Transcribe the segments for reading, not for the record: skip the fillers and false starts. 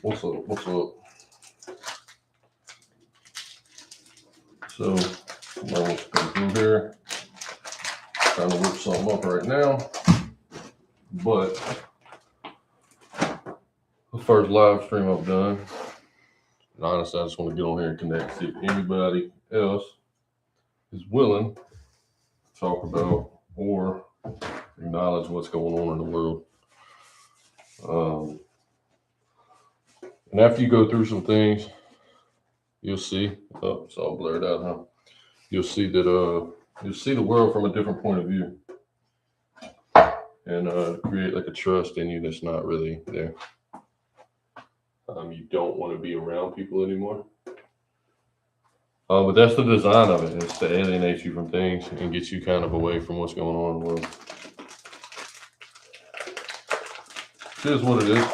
What's up? What's up? So, I want to come through here. Trying to whip something up right now. But the first live stream I've done. And honestly, I just want to get on here and connect, see if anybody else is willing to talk about or acknowledge what's going on in the world. And after you go through some things, you'll see. Oh, it's all blurred out, huh? You'll see that you'll see the world from a different point of view, and create like a trust in you that's not really there. You don't want to be around people anymore. But that's the design of it. It's to alienate you from things and get you kind of away from what's going on in the world. It is what it is.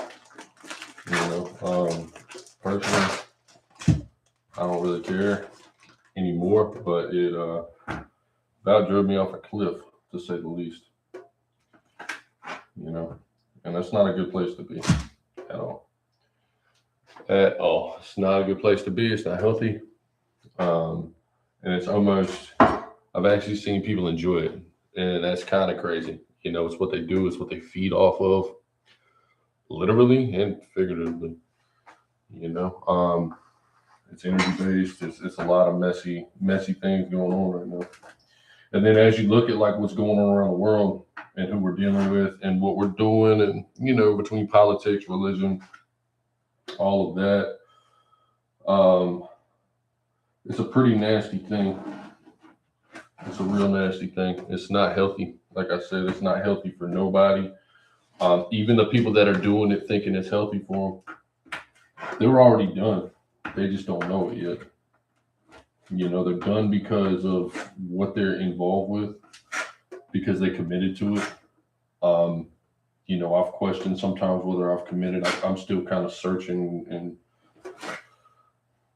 Personally, I don't really care anymore, but it about drove me off a cliff, to say the least. And that's not a good place to be at all. At all. It's not a good place to be. It's not healthy. And it's almost, I've actually seen people enjoy it. And that's kind of crazy. It's what they do. It's what they feed off of. Literally and figuratively. It's energy based. It's a lot of messy things going on right now. And then as you look at like what's going on around the world and who we're dealing with and what we're doing and, between politics, religion, all of that, it's a pretty nasty thing. It's a real nasty thing. It's not healthy. Like I said, it's not healthy for nobody. Even the people that are doing it thinking it's healthy for them, they're already done. They just don't know it yet. They're done because of what they're involved with, because they committed to it. I've questioned sometimes whether I've committed. I'm still kind of searching, and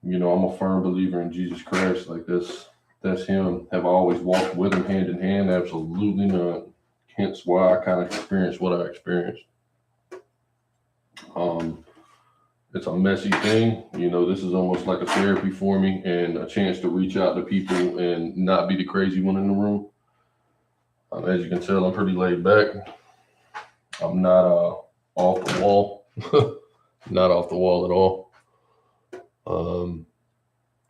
I'm a firm believer in Jesus Christ. Like that's him. Have I always walked with him hand in hand? Absolutely not. Hence why I kind of experienced what I experienced. It's a messy thing. This is almost like a therapy for me and a chance to reach out to people and not be the crazy one in the room. As you can tell, I'm pretty laid back. I'm not off the wall. Not off the wall at all.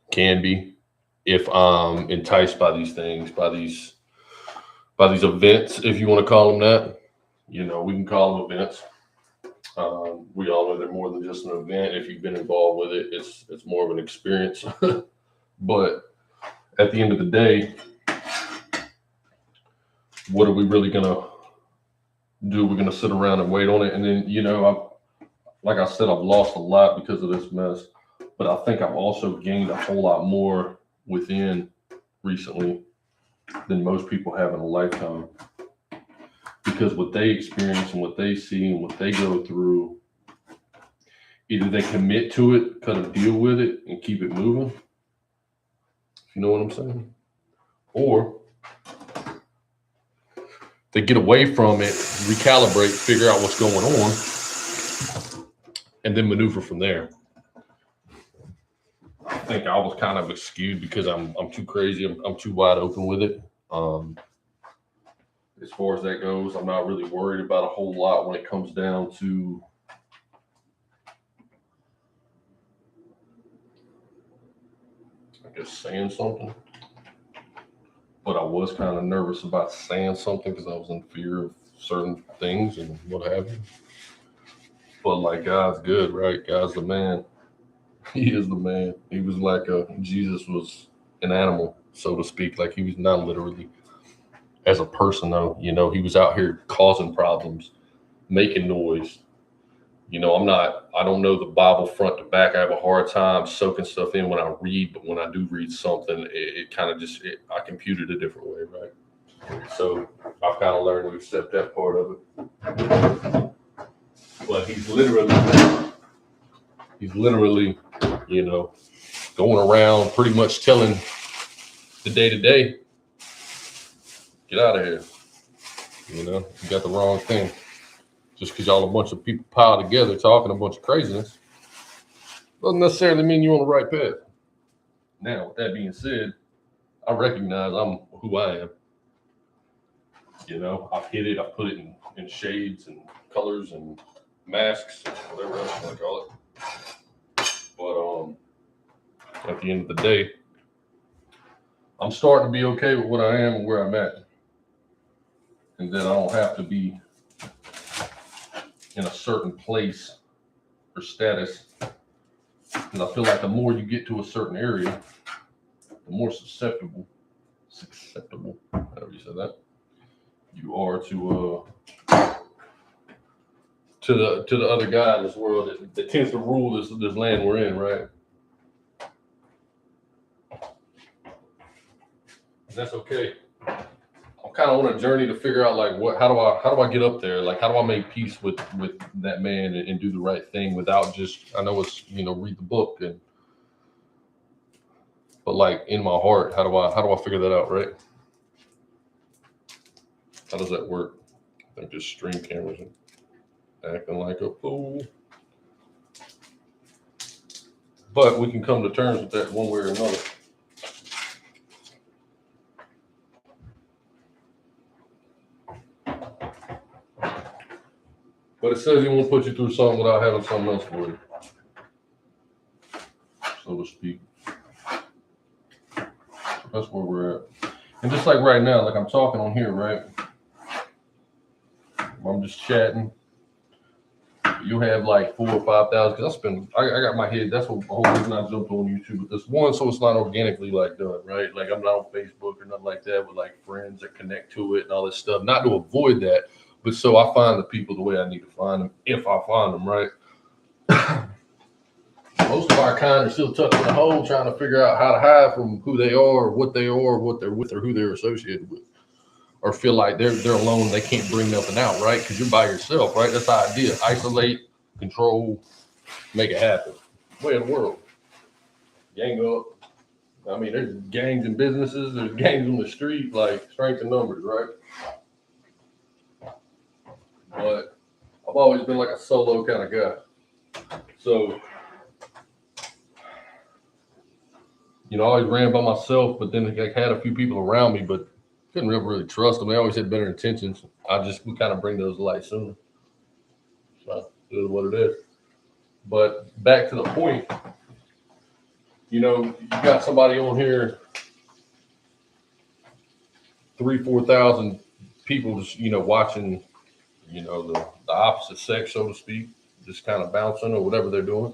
Can be if I'm enticed by these things, by these events, if you want to call them that. We can call them events. We all know they're more than just an event. If you've been involved with it, it's more of an experience. But at the end of the day, what are we really gonna do? We're gonna sit around and wait on it, and then like I said, I've lost a lot because of this mess. But I think I've also gained a whole lot more within recently than most people have in a lifetime. Because what they experience and what they see and what they go through, either they commit to it, kind of deal with it, and keep it moving. If you know what I'm saying? Or they get away from it, recalibrate, figure out what's going on, and then maneuver from there. I think I was kind of skewed because I'm too crazy. I'm too wide open with it. As far as that goes, I'm not really worried about a whole lot when it comes down to saying something. But I was kind of nervous about saying something because I was in fear of certain things and what have you. But like, God's good, right? God's the man. He is the man. He was like Jesus was an animal, so to speak. Like, he was not literally as a person, though. He was out here causing problems, making noise. I don't know the Bible front to back. I have a hard time soaking stuff in when I read, but when I do read something, it kind of I compute it a different way, right? So I've kind of learned to accept that part of it. But he's literally, going around pretty much telling the day-to-day, get out of here. You got the wrong thing. Just because y'all a bunch of people piled together talking a bunch of craziness doesn't necessarily mean you're on the right path. Now, with that being said, I recognize I'm who I am. You know, I've hit it, I've put it in shades and colors and masks, whatever else you want to call it. But at the end of the day, I'm starting to be okay with what I am and where I'm at. And then I don't have to be in a certain place or status. Because I feel like the more you get to a certain area, the more susceptible, however you say that, you are to the other guy in this world that tends to rule this land we're in, right? And that's okay. I'm kind of on a journey to figure out like how do I get up there? Like how do I make peace with that man and do the right thing without just, I know it's, read the book but like in my heart, how do I figure that out, right? How does that work? I think just stream cameras and acting like a fool. But we can come to terms with that one way or another. But it says he won't put you through something without having something else for you, so to speak. So that's where we're at. And just like right now, like I'm talking on here, right? I'm just chatting. You have like 4,000 or 5,000 because I got my head. That's what the whole reason I jumped on YouTube with this one, so it's not organically like done, right? Like I'm not on Facebook or nothing like that with like friends that connect to it and all this stuff. Not to avoid that, but so I find the people the way I need to find them if I find them, right? Most of our kind are still tucked in a hole trying to figure out how to hide from who they are, or what they're with, or who they're associated with. Or feel like they're alone, they can't bring nothing out, right? Because you're by yourself, right? That's the idea. Isolate, control, make it happen. Way of the world. Gang up. I mean, there's gangs in businesses, there's gangs on the street, like strength in numbers, right? But I've always been like a solo kind of guy. So, I always ran by myself, but then I had a few people around me, but couldn't really trust them. They always had better intentions. We kind of bring those to light sooner. So it is what it is. But back to the point, you got somebody on here, 3,000-4,000 people just, watching, the opposite sex, so to speak, just kind of bouncing or whatever they're doing.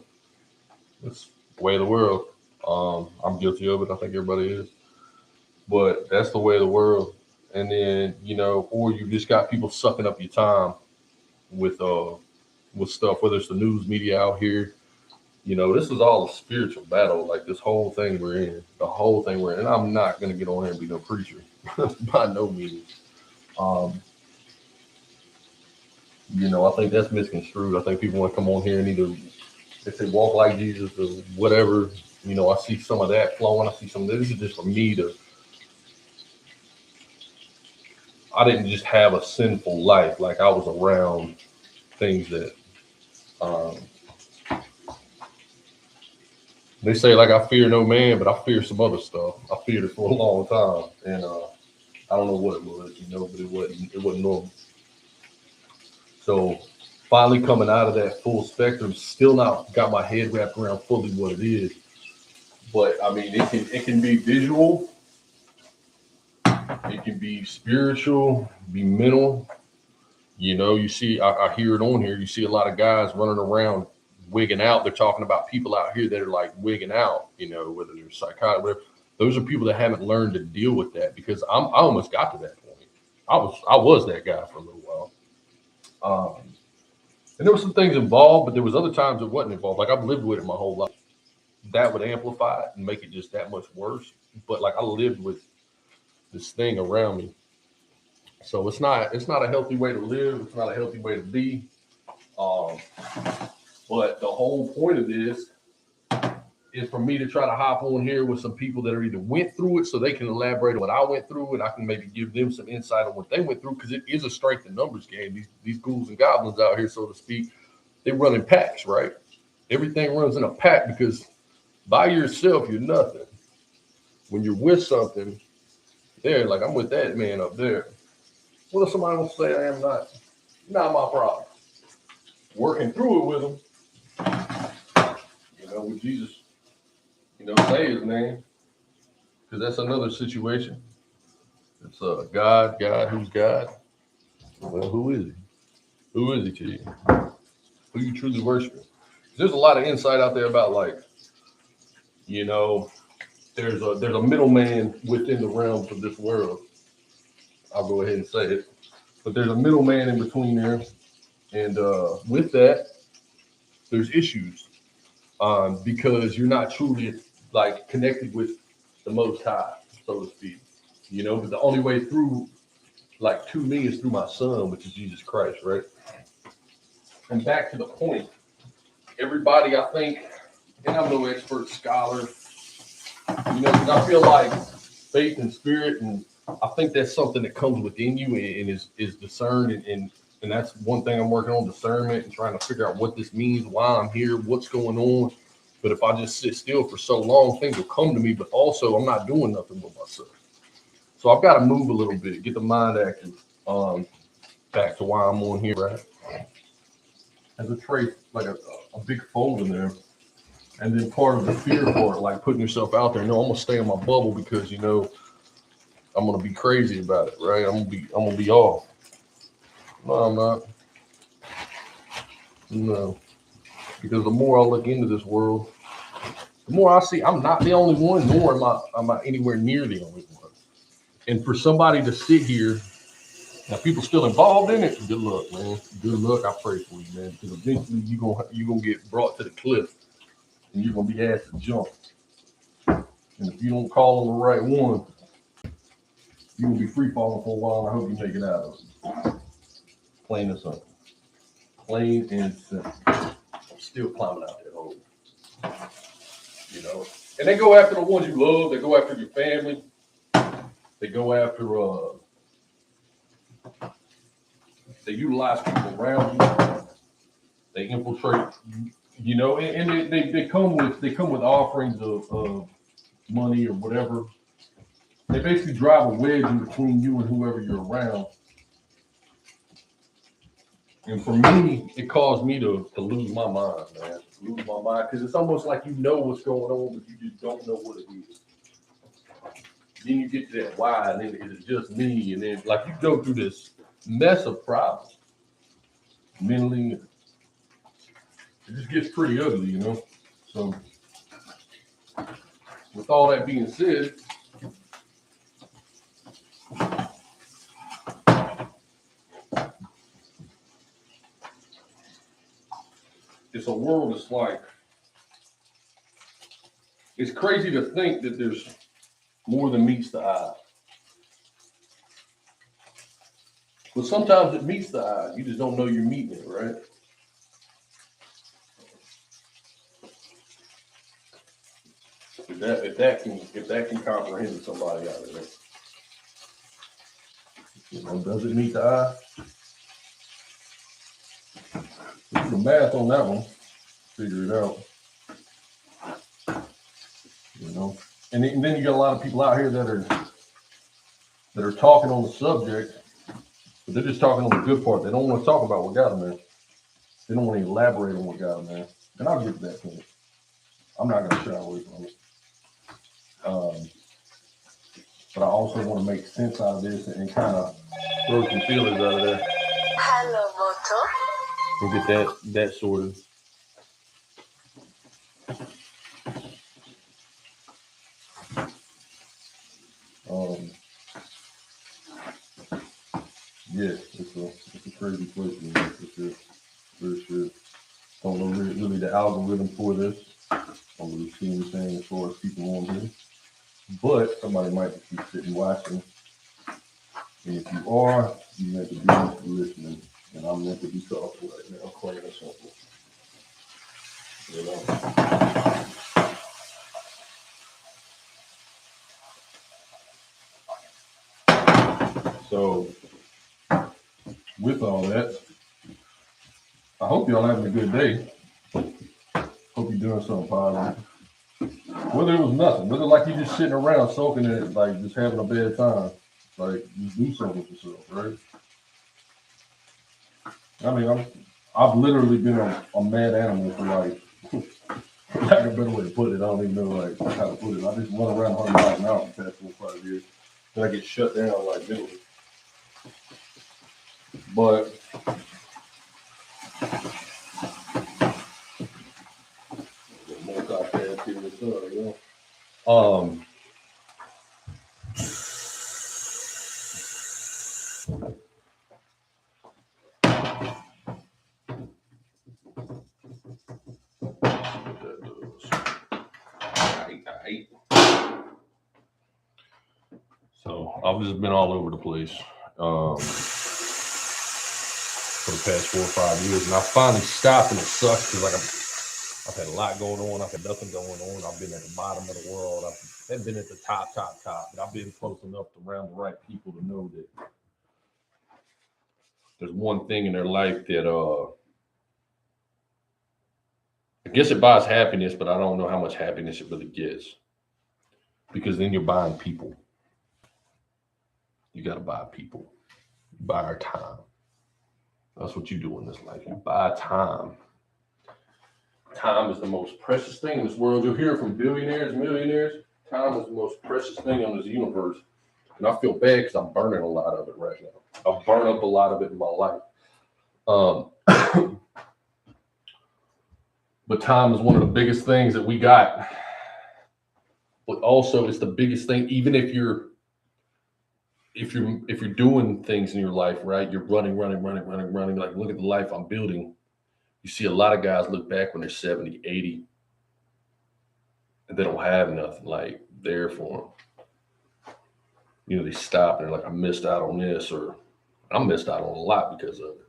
It's the way of the world. I'm guilty of it. I think everybody is. But that's the way of the world. And then, or you just got people sucking up your time with stuff, whether it's the news media out here. This is all a spiritual battle, like this whole thing we're in, And I'm not going to get on here and be no preacher by no means. I think that's misconstrued. I think people want to come on here and either, if they walk like Jesus or whatever, I see some of that flowing. I see some of this. This is just for me I didn't just have a sinful life. Like I was around things that, they say like I fear no man, but I fear some other stuff. I feared it for a long time, and I don't know what it was, but it wasn't normal. So finally coming out of that full spectrum, still not got my head wrapped around fully what it is. But I mean, it can be visual, it can be spiritual, be mental. You see, I hear it on here. You see a lot of guys running around wigging out. They're talking about people out here that are like wigging out, whether they're psychotic, whatever. Those are people that haven't learned to deal with that, because I almost got to that point. I was that guy for a little while. And there were some things involved, but there was other times it wasn't involved. Like I've lived with it my whole life. That would amplify it and make it just that much worse. But like I lived with this thing around me. So it's not a healthy way to live. It's not a healthy way to be. But the whole point of this is for me to try to hop on here with some people that are either went through it so they can elaborate on what I went through, and I can maybe give them some insight on what they went through, because it is a strength in numbers game. These ghouls and goblins out here, so to speak, they run in packs, right? Everything runs in a pack because by yourself, you're nothing. When you're with something, there, like I'm with that man up there. What if somebody will say I am not? Not my problem. Working through it with them, with Jesus, say his name, because that's another situation. It's God, who's God? Well, who is he? Who is he to you? Who you truly worshiping? There's a lot of insight out there about you know, there's a middleman within the realms of this world. I'll go ahead and say it. But there's a middleman in between there. And with that, there's issues because you're not truly like connected with the Most High, so to speak. But the only way through, like to me, is through my son, which is Jesus Christ, right? And back to the point, everybody, I think, and I'm no expert scholar, because I feel like faith and spirit, and I think that's something that comes within you and is discerned, and that's one thing I'm working on, discernment and trying to figure out what this means, why I'm here, what's going on. But if I just sit still for so long, things will come to me, but also I'm not doing nothing with myself. So I've got to move a little bit, get the mind active, back to why I'm on here, right? As a trait, like a big fold in there. And then part of the fear part, like putting yourself out there. No, I'm gonna stay in my bubble because I'm gonna be crazy about it, right? I'm gonna be off. No, I'm not. No, because the more I look into this world, the more I see I'm not the only one, nor am I anywhere near the only one. And for somebody to sit here, now people still involved in it, good luck, man. Good luck. I pray for you, man, because eventually you're gonna get brought to the cliff, and you're gonna be asked to jump. And if you don't call on the right one, you're gonna be free falling for a while. And I hope you make it out of it. Plain and simple. Plain and simple. I'm still climbing out that hole. And they go after the ones you love. They go after your family. They go after. They utilize people around you. They infiltrate. And they come with offerings of money or whatever. They basically drive a wedge in between you and whoever you're around. And for me, it caused me to lose my mind, man. Lose my mind because it's almost like you know what's going on, but you just don't know what it is. Then you get to that why, and then is it just me? And then like you go through this mess of problems mentally. It just gets pretty ugly, So with all that being said, it's a world that's like, it's crazy to think that there's more than meets the eye. But sometimes it meets the eye. You just don't know you're meeting it, right? If that can comprehend somebody out there. Does it meet the eye? Do the math on that one. Figure it out. And then you got a lot of people out here that are talking on the subject, but they're just talking on the good part. They don't want to talk about what got them there. They don't want to elaborate on what got them there. And I'll get to that point. I'm not going to shy away from it. But I also want to make sense out of this and kind of throw some feelers out of there. Hello, Moto. And get that sorted. Yeah, it's a crazy place, man. For sure. Don't know really the algorithm for this. I don't really see anything as far as people on here. But somebody might just be sitting watching. And if you are, you meant to be listening. And I'm meant to be talking right now, plain and simple. So, with all that, I hope y'all having a good day. doing something positive. Whether it was nothing, whether like you just sitting around soaking in it, like just having a bad time, like you do something with yourself, right? I mean, I've literally been a mad animal for like, for lack of a better way to put it. I don't even know like how to put it. I just run around 100 miles an hour for the past 4 or 5 years. Then I get shut down like literally. But multitask here and stuff, you know. So I've just been all over the place for the past 4 or 5 years, and I finally stopped, and it sucks because like I've had a lot going on. I've had nothing going on. I've been at the bottom of the world. I haven't been at the top, but I've been close enough around the right people to know that there's one thing in their life that I guess it buys happiness, but I don't know how much happiness it really gets. Because then you're buying people. You got to buy people. You buy our time. That's what you do in this life. You buy time. Time is the most precious thing in this world. You'll hear from billionaires, millionaires. Time is the most precious thing on this universe. And I feel bad because I'm burning a lot of it right now. I've burned up a lot of it in my life. But time is one of the biggest things that we got. But also it's the biggest thing, even if you're doing things in your life, right? You're running. Like, look at the life I'm building. You see a lot of guys look back when they're 70, 80, and they don't have nothing like there for them. You know, they stop and they're like, I missed out on this, or I missed out on a lot because of it.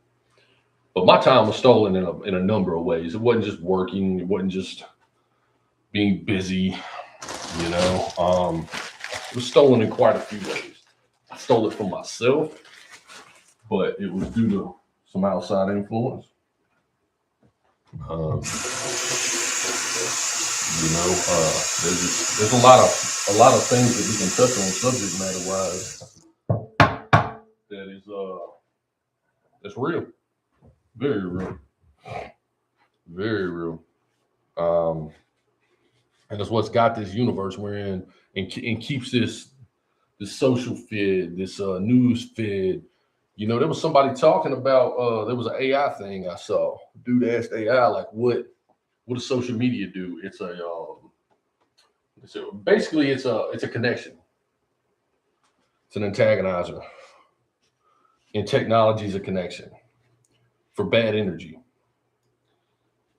But my time was stolen in a number of ways. It wasn't just working. It wasn't just being busy, you know. It was stolen in quite a few ways. I stole it from myself, but it was due to some outside influence. There's a lot of things that we can touch on subject matter wise that is that's real, very real, very real. And it's what's got this universe we're in and keeps this social feed, this news feed. You know, there was somebody talking about there was an AI thing I saw. Dude asked AI like, what does social media do? It's basically it's a connection. It's an antagonizer. And technology is a connection for bad energy.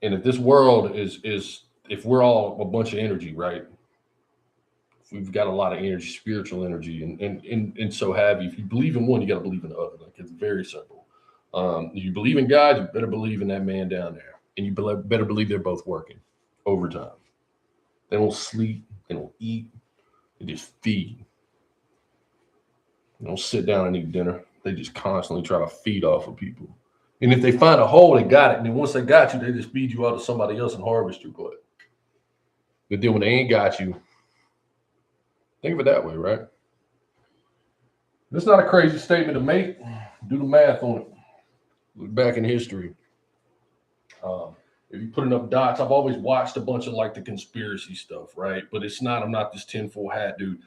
And if this world is if we're all a bunch of energy, right? If we've got a lot of energy, spiritual energy, and so have you. If you believe in one, you got to believe in the other. Like, it's very simple. If you believe in God, you better believe in that man down there, and you better believe they're both working overtime. They don't sleep. They don't eat. They just feed. They don't sit down and eat dinner. They just constantly try to feed off of people. And if they find a hole, they got it. And then once they got you, they just feed you out to somebody else and harvest your butt. But then when they ain't got you, think of it that way, right? That's not a crazy statement to make. Do the math on it. Look back in history. If you put enough dots, I've always watched a bunch of like the conspiracy stuff, right? But I'm not this tinfoil hat dude.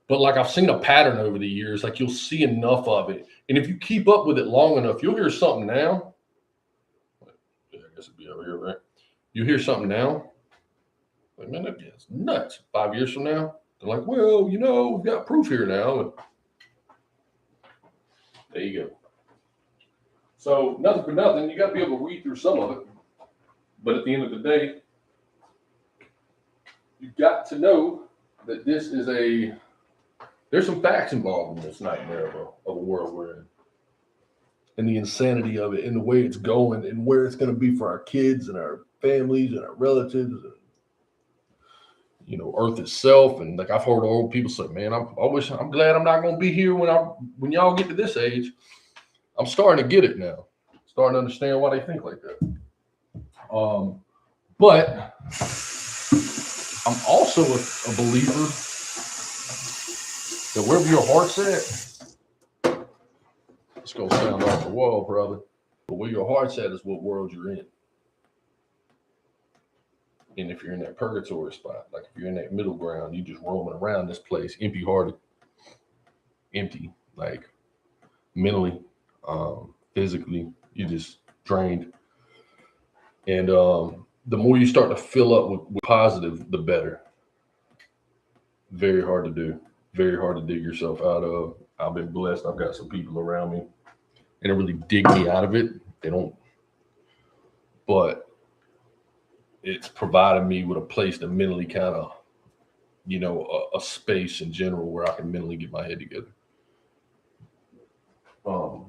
But like I've seen a pattern over the years, like you'll see enough of it. And if you keep up with it long enough, you'll hear something now. Yeah, I guess it'd be over here, right? You hear something now. Like, man, that's nuts. 5 years from now, they're like, well, you know, we've got proof here now. And there you go. So nothing for nothing, you got to be able to read through some of it. But at the end of the day, you've got to know that this is there's some facts involved in this nightmare of a world we're in. And the insanity of it and the way it's going and where it's going to be for our kids and our families and our relatives and, you know, Earth itself. And like I've heard old people say, man, I'm glad I'm not going to be here when y'all get to this age. I'm starting to get it now. Starting to understand why they think like that. But I'm also a believer that wherever your heart's at, it's gonna sound off the wall, brother. But where your heart's at is what world you're in. And if you're in that purgatory spot, like if you're in that middle ground, you just roaming around this place, empty-hearted, empty, like mentally, physically, you just drained. And the more you start to fill up with positive, the better. Very hard to do. Very hard to dig yourself out of. I've been blessed. I've got some people around me. They don't really dig me out of it. They don't. But it's provided me with a place to mentally kind of, a space in general where I can mentally get my head together.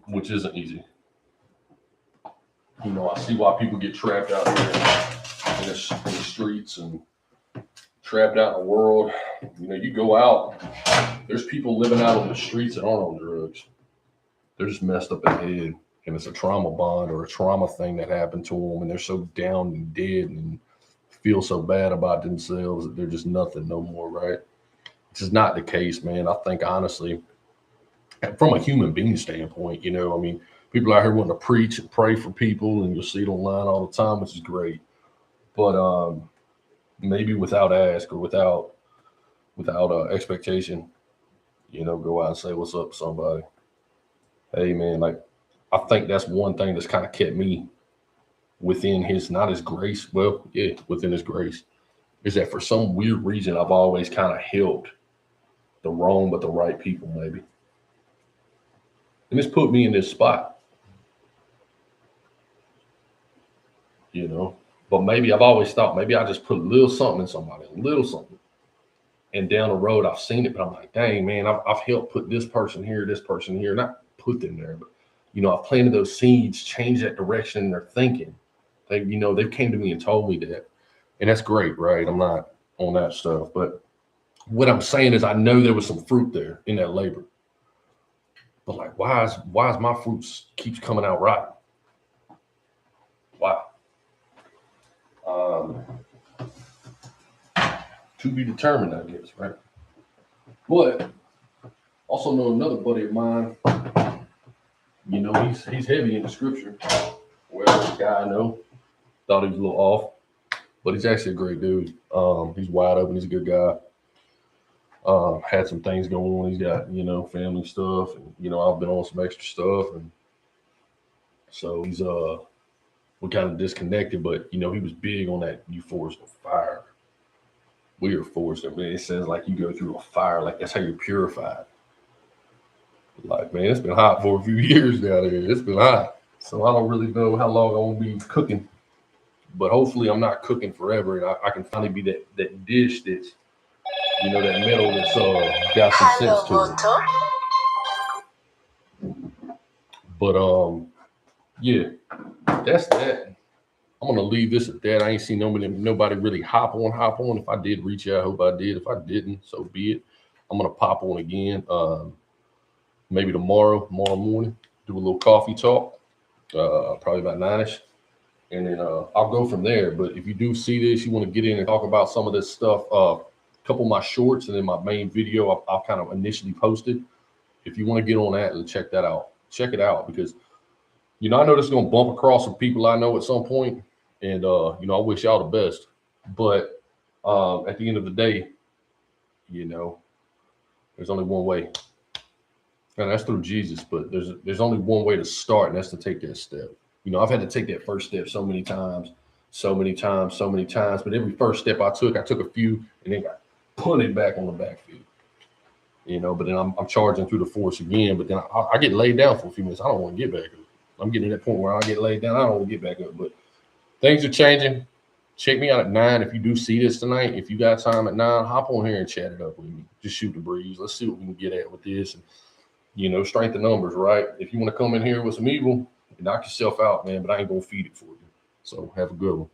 Which isn't easy. I see why people get trapped out there in the streets and trapped out in the world. You go out, there's people living out on the streets that aren't on drugs. They're just messed up in the head. And it's a trauma bond or a trauma thing that happened to them. And they're so down and dead and feel so bad about themselves that they're just nothing no more, right? This is not the case, man. I think, honestly, from a human being standpoint, people out here wanting to preach and pray for people, and you'll see it online all the time, which is great. But maybe without ask or without expectation, go out and say what's up to somebody. Hey, man, I think that's one thing that's kind of kept me within not his grace. Well, yeah, within his grace, is that for some weird reason, I've always kind of helped the wrong but the right people, maybe. And it's put me in this spot. But maybe I've always thought maybe I just put a little something in somebody, a little something. And down the road, I've seen it, but I'm like, dang, man, I've helped put this person here, not put them there, but, I've planted those seeds, changed that direction in their thinking. They came to me and told me that. And that's great, right? I'm not on that stuff. But what I'm saying is I know there was some fruit there in that labor. But why is my fruits keeps coming out right? Why? To be determined, I guess, right? But also know another buddy of mine, he's heavy in the scripture. Well, this guy I know thought he was a little off, but he's actually a great dude. He's wide open. He's a good guy. Had some things going on. He's got, family stuff, and, I've been on some extra stuff. And so we're kind of disconnected, but, he was big on that. You forged a fire. We are forged. It says you go through a fire, that's how you're purified. Man, it's been hot for a few years down there. It's been hot. So I don't really know how long I won't be cooking, but hopefully I'm not cooking forever. And I can finally be that dish that's, that metal that's got some sense to it. But yeah, that's that. I'm gonna leave this at that. I ain't seen nobody really hop on. If I did reach out, I hope I did. If I didn't, so be it. I'm gonna pop on again. Maybe tomorrow morning, do a little coffee talk, probably about 9ish. And then I'll go from there. But if you do see this, you want to get in and talk about some of this stuff, a couple of my shorts and then my main video I'll kind of initially posted. If you want to get on that and check that out, check it out, because, I know this is going to bump across some people I know at some point. And, I wish y'all the best. But at the end of the day, there's only one way. And that's through Jesus. But there's only one way to start, and that's to take that step. I've had to take that first step so many times. But every first step I took a few and then got punted back on the backfield. But then I'm charging through the force again. But then I get laid down for a few minutes. I don't want to get back up. I'm getting to that point where I get laid down. I don't want to get back up. But things are changing. Check me out at 9 if you do see this tonight. If you got time at 9, hop on here and chat it up with me. Just shoot the breeze. Let's see what we can get at with this. And, strength in numbers, right? If you want to come in here with some evil, knock yourself out, man. But I ain't going to feed it for you. So have a good one.